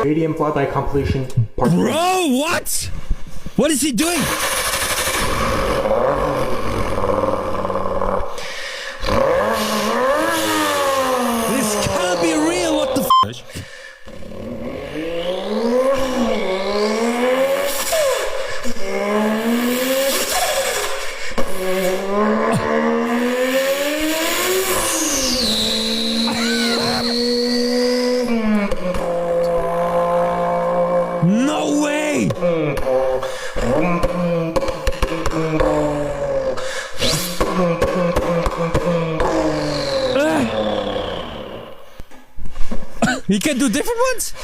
Stadium Flyby compilation part 3. Bro, what? What is he doing? This can't be real, what the f***? No way! He can do different ones?